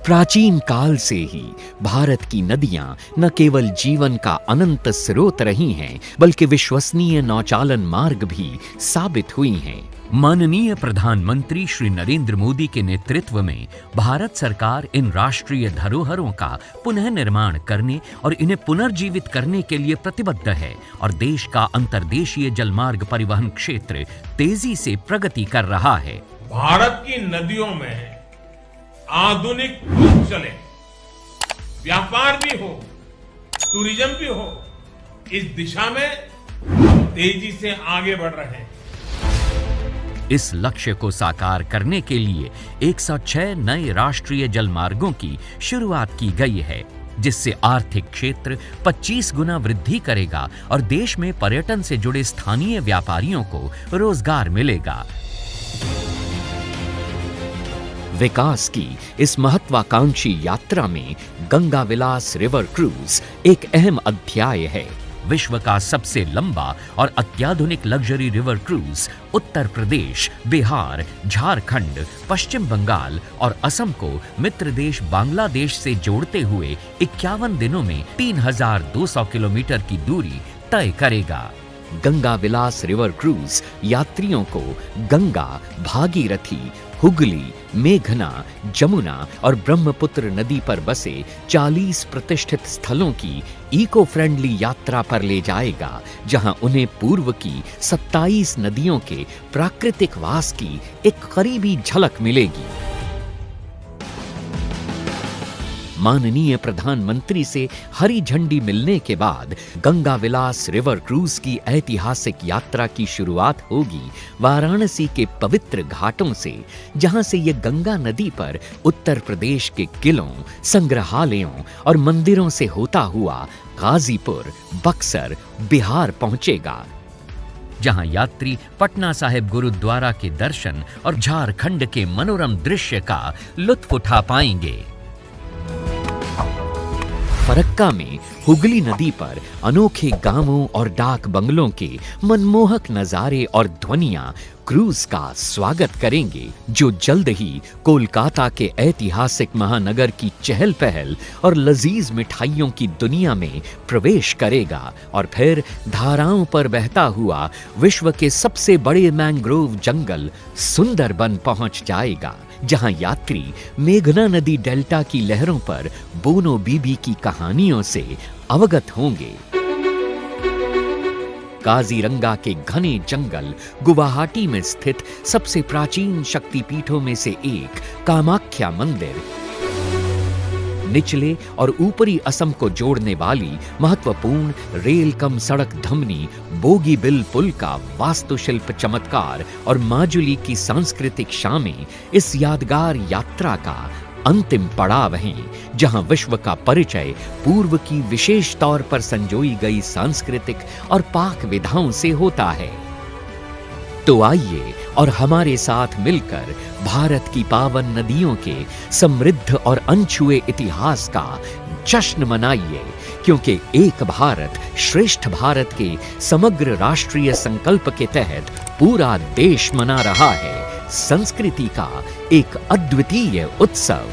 प्राचीन काल से ही भारत की नदियां न केवल जीवन का अनंत स्रोत रही हैं, बल्कि विश्वसनीय नौचालन मार्ग भी साबित हुई हैं। माननीय प्रधानमंत्री श्री नरेंद्र मोदी के नेतृत्व में भारत सरकार इन राष्ट्रीय धरोहरों का पुनः निर्माण करने और इन्हें पुनर्जीवित करने के लिए प्रतिबद्ध है और देश का अंतर्देशीय जलमार्ग परिवहन क्षेत्र तेजी से प्रगति कर रहा है। भारत की नदियों में आधुनिक युग चले, व्यापार भी हो, टूरिज्म भी हो, इस दिशा में तेजी से आगे बढ़ रहे हैं। इस लक्ष्य को साकार करने के लिए 106 नए राष्ट्रीय जलमार्गों की शुरुआत की गई है, जिससे आर्थिक क्षेत्र 25 गुना वृद्धि करेगा और देश में पर्यटन से जुड़े स्थानीय व्यापारियों को रोजगार मिलेगा। विकास की इस महत्वाकांक्षी यात्रा में गंगा विलास रिवर क्रूज एक अहम अध्याय है। विश्व का सबसे लंबा और अत्याधुनिक luxury river cruise Uttar Pradesh, Bihar, Jharkhand, पश्चिम बंगाल और असम को मित्र देश बांग्लादेश से जोड़ते हुए 51 दिनों में 3200 किलोमीटर की दूरी तय करेगा। गंगा विलास रिवर क्रूज यात्रियों को गंगा, भागीरथी, हुगली, मेघना, जमुना और ब्रह्मपुत्र नदी पर बसे 40 प्रतिष्ठित स्थलों की इको फ्रेंडली यात्रा पर ले जाएगा, जहां उन्हें पूर्व की 27 नदियों के प्राकृतिक वास की एक करीबी झलक मिलेगी। माननीय प्रधानमंत्री से हरी झंडी मिलने के बाद गंगा विलास रिवर क्रूज की ऐतिहासिक यात्रा की शुरुआत होगी वाराणसी के पवित्र घाटों से, जहां से ये गंगा नदी पर उत्तर प्रदेश के किलों, संग्रहालयों और मंदिरों से होता हुआ गाजीपुर, बक्सर, बिहार पहुंचेगा, जहां यात्री पटना साहिब गुरुद्वारा के दर्शन और झारखंड के मनोरम दृश्य का लुत्फ उठा पाएंगे। फरक्का में हुगली नदी पर अनोखे गांवों और डाक बंगलों के मनमोहक नजारे और ध्वनियां क्रूज का स्वागत करेंगे, जो जल्द ही कोलकाता के ऐतिहासिक महानगर की चहल पहल और लजीज मिठाइयों की दुनिया में प्रवेश करेगा और फिर धाराओं पर बहता हुआ विश्व के सबसे बड़े मैंग्रोव जंगल सुंदरबन पहुंच जाएगा, जहां यात्री मेघना नदी डेल्टा की लहरों पर बोनो बीबी की कहानियों से अवगत होंगे। काजीरंगा के घने जंगल गुवाहाटी में स्थित सबसे प्राचीन शक्तिपीठों में से एक कामाख्या मंदिर, निचले और ऊपरी असम को जोड़ने वाली महत्वपूर्ण रेल कम सड़क धमनी बोगीबिल पुल का वास्तुशिल्प चमत्कार और माजुली की सांस्कृतिक शामें इस यादगार यात्रा का अंतिम पड़ाव हैं, जहां विश्व का परिचय पूर्व की विशेष तौर पर संजोई गई सांस्कृतिक और पाक विधाओं से होता है। तो आइए और हमारे साथ मिलकर भारत की पावन नदियों के समृद्ध और अनछुए इतिहास का जश्न मनाइए, क्योंकि एक भारत श्रेष्ठ भारत के समग्र राष्ट्रीय संकल्प के तहत पूरा देश मना रहा है संस्कृति का एक अद्वितीय उत्सव।